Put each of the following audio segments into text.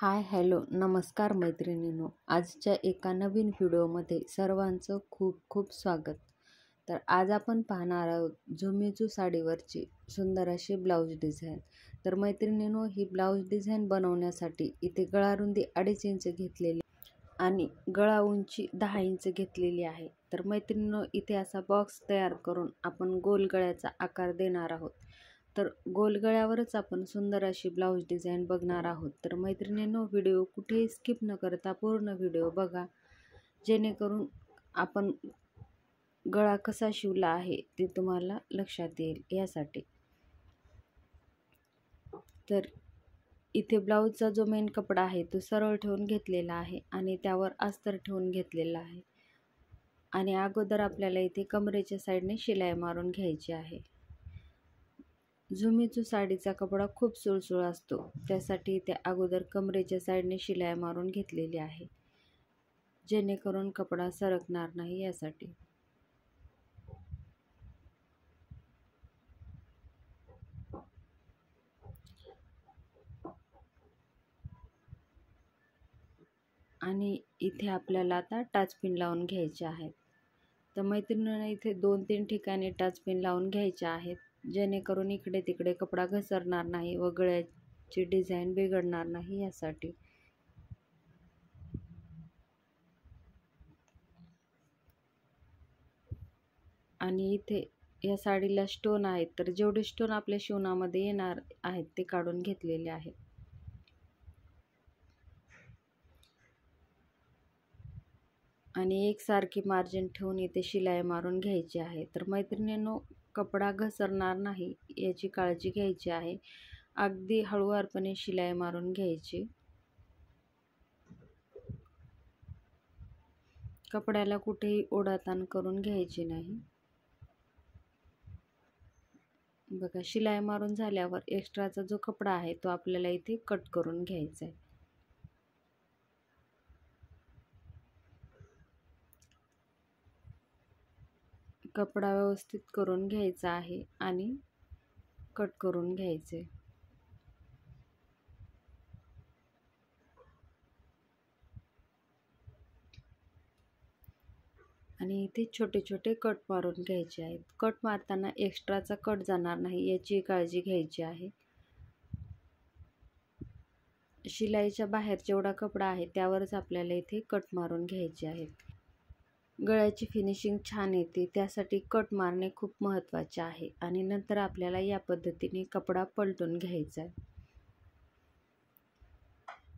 Hi hello नमस्कार मैत्रिणींनो, आजच्या एका नवीन व्हिडिओमध्ये सर्वांचं खूप खूप स्वागत. तर आज आपण पाहणार आहोत झुमिझू साडीवरची सुंदर अशी ब्लाऊज डिझाईन. तर मैत्रिणींनो, ही ब्लाऊज डिझाईन बनवण्यासाठी इथे गळा रुंदी 2.5 इंच घेतलेली आणि गळा उंची 10 इंच घेतलेली आहे. तर मैत्रिणींनो, इथे असा बॉक्स तयार करून आपण गोल गळ्याचा आकार देणार आहोत. तर गोल गळ्यावरच आपण सुंदर अशी ब्लाऊज डिझाईन बघणार आहोत. तर मैत्रिणींनो, व्हिडिओ कुठेही स्किप न करता पूर्ण व्हिडिओ बघा, जेणेकरून आपण गळा कसा शिवला आहे ते तुम्हाला लक्षात येईल यासाठी. तर इथे ब्लाऊजचा जो मेन कपडा आहे तो सरळ ठेवून घेतलेला आहे आणि त्यावर अस्तर ठेवून घेतलेला आहे. आणि अगोदर आपल्याला इथे कमरेच्या साईडने शिलाई मारून घ्यायची आहे. झुमिझू साडीचा कपडा खूप सुळसुळ असतो, त्यासाठी इथे अगोदर कमरेच्या साईडने शिलाई मारून घेतलेली आहे, जेणेकरून कपडा सरकणार नाही यासाठी. आणि इथे आपल्याला आता टाचपिन लावून घ्यायचे आहेत. तर मैत्रिणींना इथे 2-3 ठिकाणी टाचपिन लावून घ्यायचे आहेत, जेणेकरून इकडे तिकडे कपडा घसरणार नाही व गळ्याची डिझाईन बिघडणार नाही यासाठी. आणि इथे या साडीला स्टोन आहेत, तर जेवढे स्टोन आपल्या शिवणामध्ये येणार आहेत ते काढून घेतलेले आहेत. आणि एकसारखी मार्जिन ठेवून इथे शिलाई मारून घ्यायची आहे. तर मैत्रिणींनो, कपडा घसरणार नाही याची काळजी घ्यायची आहे. अगदी हळूवारपणे शिलाई मारून घ्यायची. कपड्याला कुठेही ओढाताण करून घ्यायची नाही. बघा, शिलाई मारून झाल्यावर एक्स्ट्राचा जो कपडा आहे तो आपल्याला इथे कट करून घ्यायचा आहे. कपडा व्यवस्थित करून घ्यायचा आहे आणि कट करून घ्यायचे. आणि इथे छोटे छोटे कट मारून घ्यायचे आहेत. कट मारताना एक्स्ट्राचा कट जाणार नाही याची काळजी घ्यायची आहे. शिलाईच्या बाहेर जेवढा कपडा आहे त्यावरच आपल्याला इथे कट मारून घ्यायचे आहेत. गळ्याची फिनिशिंग छान येते, त्यासाठी कट मारणे खूप महत्त्वाचे आहे. आणि नंतर आपल्याला या पद्धतीने कपडा पलटून घ्यायचा आहे.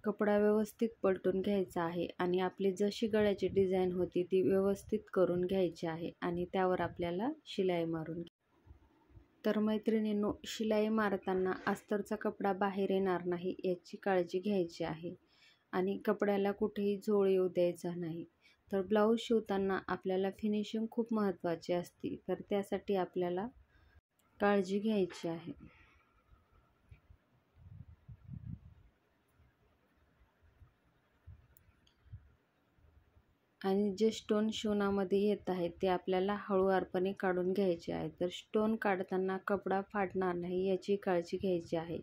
कपडा व्यवस्थित पलटून घ्यायचा आहे आणि आपली जशी गळ्याची डिझाईन होती ती व्यवस्थित करून घ्यायची आहे आणि त्यावर आपल्याला शिलाई मारून. तर मैत्रिणींनो, शिलाई मारताना अस्तरचा कपडा बाहेर येणार नाही याची काळजी घ्यायची आहे आणि कपड्याला कुठेही झोळ येऊ द्यायचा नाही. तर ब्लाऊज शिवताना आपल्याला फिनिशिंग खूप महत्त्वाची असते, तर त्यासाठी आपल्याला काळजी घ्यायची आहे. आणि जे स्टोन शिवणामध्ये येत आहेत ते आपल्याला हळूवारपणे काढून घ्यायचे आहे. तर स्टोन काढताना कपडा फाटणार नाही याची काळजी घ्यायची आहे.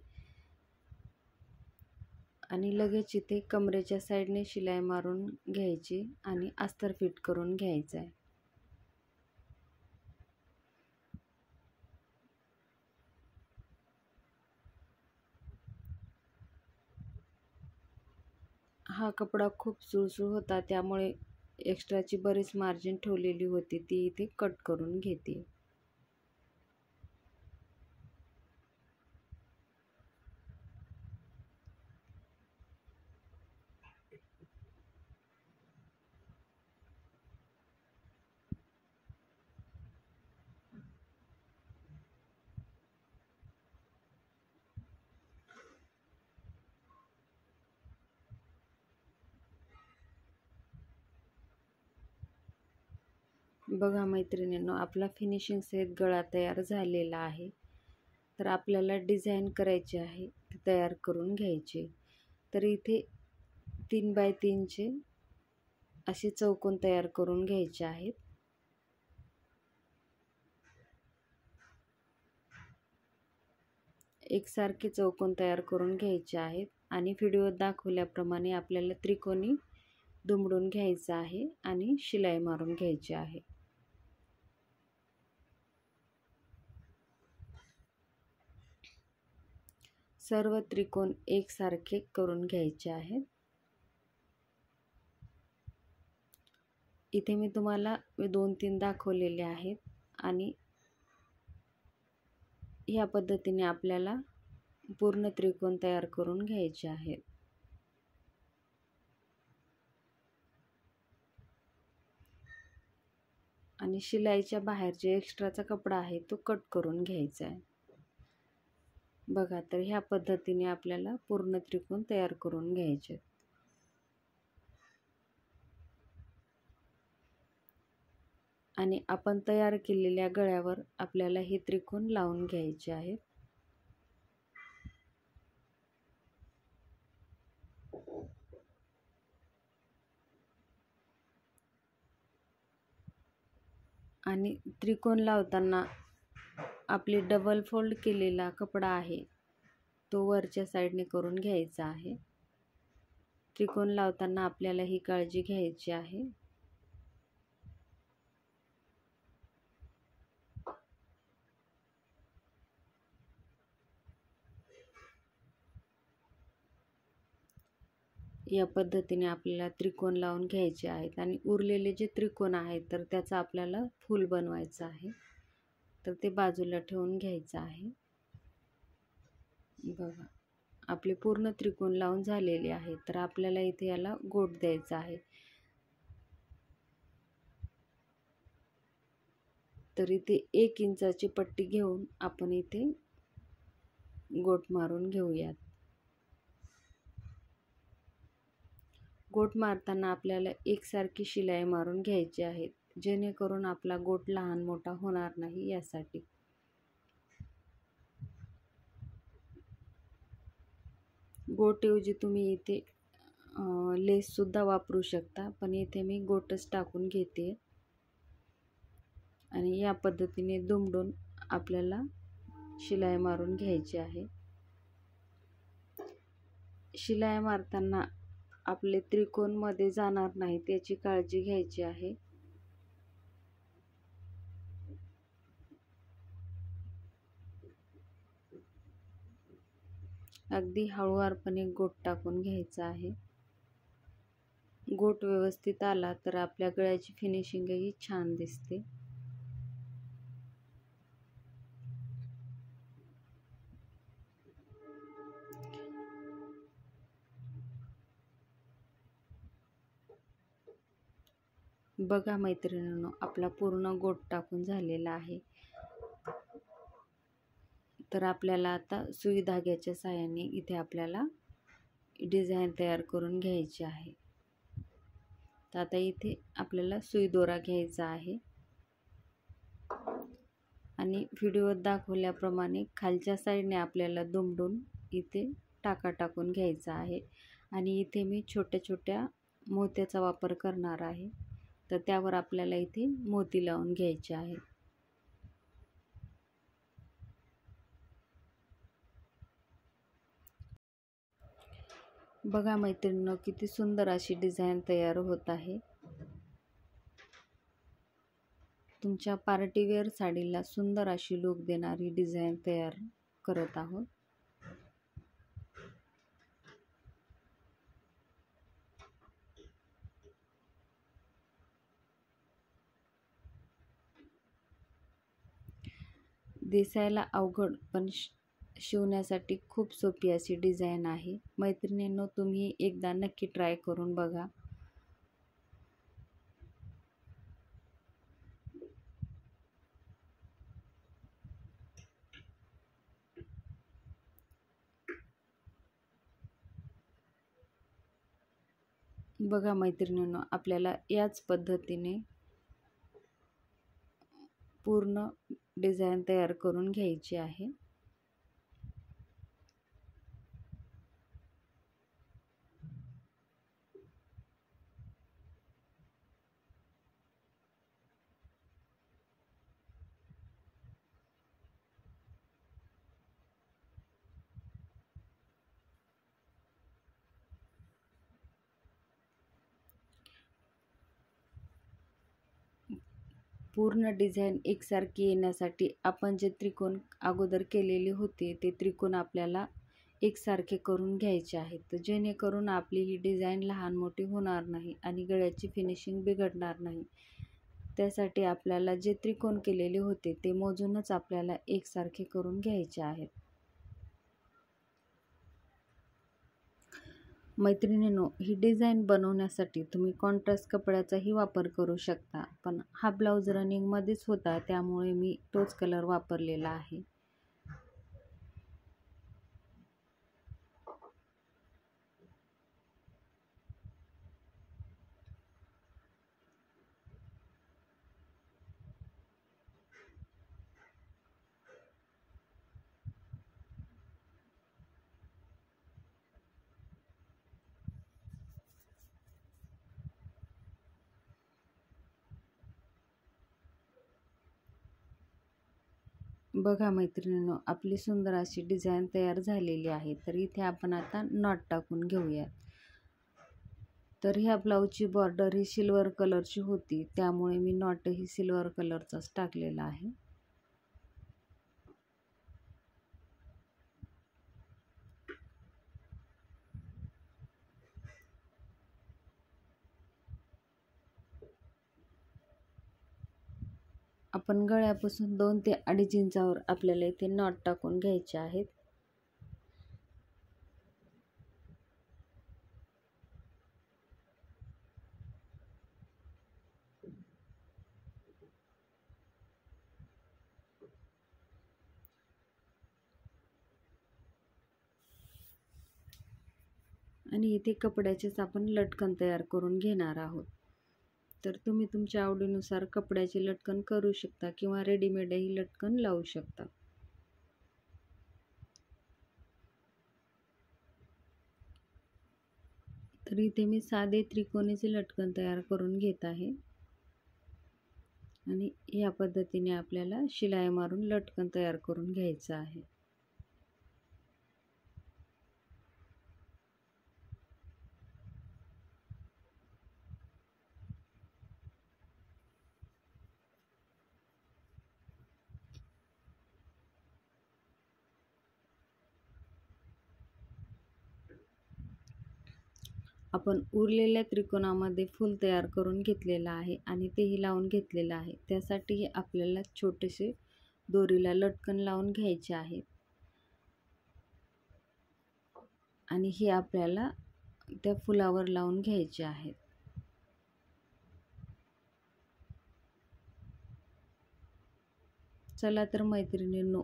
आणि लगेच इथे कमरेच्या साईडने शिलाई मारून घ्यायची आणि अस्तर फिट करून घ्यायचं आहे. हा कपडा खूप सुळसुळ होता, त्यामुळे एक्स्ट्राची बरीच मार्जिन ठेवलेली होती ती इथे कट करून घेते. बघा मैत्रिणींनो, आपला फिनिशिंग सहित गळा तयार झालेला आहे. तर आपल्याला डिझाईन करायची आहे, ती तयार करून घ्यायची. तर इथे 3 बाय 3चे असे चौकोन तयार करून घ्यायचे आहेत. एकसारखे चौकोन तयार करून घ्यायचे आहेत. आणि व्हिडिओत दाखवल्याप्रमाणे आपल्याला त्रिकोणी दुमडून घ्यायचं आहे आणि शिलाई मारून घ्यायची आहे. सर्व त्रिकोण एकसारखे करून घ्यायचे आहेत. इथे मी तुम्हाला 2-3 दाखवलेले आहेत आणि ह्या पद्धतीने आपल्याला पूर्ण त्रिकोण तयार करून घ्यायचे आहेत. आणि शिलाईच्या बाहेर जे एक्स्ट्राचा कपडा आहे तो कट करून घ्यायचा आहे. बघा, तर ह्या पद्धतीने आपल्याला पूर्ण त्रिकोण तयार करून घ्यायचे. आणि आपण तयार केलेल्या गळ्यावर आपल्याला हे त्रिकोण लावून घ्यायचे आहेत. आणि त्रिकोण लावताना आपली डबल फोल्ड केलेला कपडा आहे तो वरच्या साईडने करून घ्यायचा आहे. त्रिकोण लावताना आपल्याला ही काळजी घ्यायची आहे. या पद्धतीने आपल्याला त्रिकोण लावून घ्यायचे आहेत. आणि उरलेले जे त्रिकोण आहेत तर त्याचा आपल्याला फूल बनवायचं आहे, तर ते बाजूला ठेवून घ्यायचं आहे. बघा, आपले पूर्ण त्रिकोण लावून झालेले आहे. तर आपल्याला इथे याला गोट द्यायचा आहे. तर इथे 1 इंचाची पट्टी घेऊन आपण इथे गोट मारून घेऊयात. गोट मारताना आपल्याला एकसारखी शिलाई मारून घ्यायची आहे, जेणेकरून आपला गोट लहान मोठा होणार नाही यासाठी. गोटऐवजी तुम्ही इथे लेस सुद्धा वापरू शकता, पण इथे मी गोटच टाकून घेते. आणि या पद्धतीने दुमडून आपल्याला शिलाई मारून घ्यायची आहे. शिलाई मारताना आपले त्रिकोण मध्ये जाणार नाही त्याची काळजी घ्यायची आहे. अगदी हळूवारपणे गोट टाकून घ्यायचा आहे. गोट व्यवस्थित आला तर आपल्या गळ्याची फिनिशिंगही छान दिसते. बघा मैत्रिणींनो, आपला पूर्ण गोट टाकून झालेला आहे. तर आपल्याला आता सुई धाग्याच्या साहाय्याने इथे आपल्याला डिझाईन तयार करून घ्यायची आहे. तर आता इथे आपल्याला सुई दोरा घ्यायचा आहे आणि व्हिडिओत दाखवल्याप्रमाणे खालच्या साईडने आपल्याला दुमडून इथे टाका टाकून घ्यायचा आहे. आणि इथे मी छोट्या छोट्या मोत्याचा वापर करणार आहे, तर त्यावर आपल्याला इथे मोती लावून घ्यायचे आहे. बघा मैत्रिणींनो, किती सुंदर अशी डिझाईन तयार होत आहे. तुमच्या पार्टीवेअर साडीला सुंदर अशी लुक देणारी डिझाईन तयार करत आहोत. दिसायला अवघड पण शिवण्यासाठी खूप सोपी अशी डिझाईन आहे. मैत्रिणींनो, तुम्ही एकदा नक्की ट्राय करून बघा. बघा मैत्रिणींनो, आपल्याला याच पद्धतीने पूर्ण डिझाईन तयार करून घ्यायची आहे. पूर्ण डिझाईन एकसारखी येण्यासाठी आपण जे त्रिकोण अगोदर केलेले होते ते त्रिकोण आपल्याला एकसारखे करून घ्यायचे आहेत, तर जेणेकरून आपली ही डिझाईन लहान मोठी होणार नाही आणि गळ्याची फिनिशिंग बिघडणार नाही. त्यासाठी आपल्याला जे त्रिकोण केलेले होते ते मोजूनच आपल्याला एकसारखे करून घ्यायचे आहेत. मैत्रिणींनो, ही डिझाईन बनवण्यासाठी तुम्ही कॉन्ट्रास्ट कपड्याचाही वापर करू शकता, पण हा ब्लाऊज रनिंगमध्येच होता त्यामुळे मी तोच कलर वापरलेला आहे. बघा मैत्रिणींनो, आपली सुंदर अशी डिझाईन तयार झालेली आहे. तर इथे आपण आता नॉट टाकून घेऊयात. तर ह्या ब्लाऊजची बॉर्डर ही सिल्वर कलरची होती, त्यामुळे मी नॉटही सिल्वर कलरचाच टाकलेला आहे. आपण गळ्यापासून 2 ते 2.5 इंचावर आपल्याला इथे नॉट टाकून घ्यायचे आहेत. आणि इथे कपड्याचेच आपण लटकन तयार करून घेणार आहोत. तर तुम्ही तुमच्या आवडीनुसार कपड्याचे लटकन करू शकता किंवा रेडीमेडही लटकन लावू शकता. तर इथे मी साधे त्रिकोणीचे लटकन तयार करून घेत आहे आणि या पद्धतीने आपल्याला शिलाई मारून लटकन तयार करून घ्यायचं आहे. आपण उरलेल्या त्रिकोणामध्ये फूल तयार करून घेतलेला आहे आणि तेही लावून घेतलेलं आहे. त्यासाठी आपल्याला छोटेसे दोरीला लटकन लावून घ्यायचे आहे आणि हे आपल्याला त्या फुलावर लावून घ्यायचे आहेत. चला तर मैत्रिणींनो,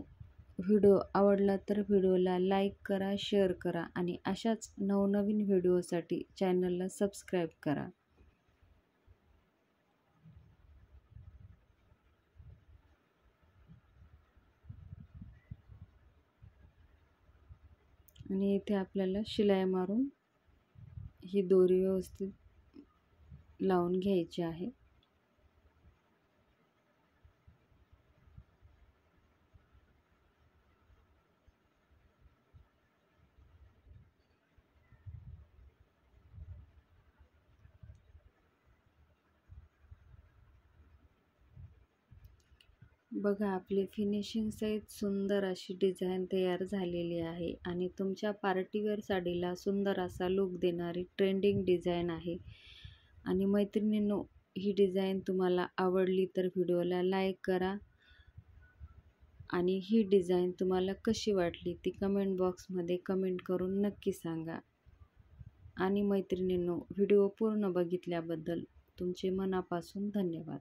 व्हिडिओ आवडला तर व्हिडिओला लाईक करा, शेअर करा आणि अशाच नवनवीन व्हिडिओसाठी चॅनलला सबस्क्राईब करा. आणि इथे आपल्याला शिलाई मारून ही दोरी व्यवस्थित लावून घ्यायची आहे. बघा, आपली फिनिशिंग सहित सुंदर अशी डिझाईन तयार झालेली आहे आणि तुमच्या पार्टीवेअर साडीला सुंदर असा लुक देणारी ट्रेंडिंग डिझाईन आहे. आणि मैत्रिणींनो, ही डिझाईन तुम्हाला आवडली तर व्हिडिओला लाईक करा आणि ही डिझाईन तुम्हाला कशी वाटली ती कमेंट बॉक्समध्ये कमेंट करून नक्की सांगा. आणि मैत्रिणींनो, व्हिडिओ पूर्ण बघितल्याबद्दल तुमचे मनापासून धन्यवाद.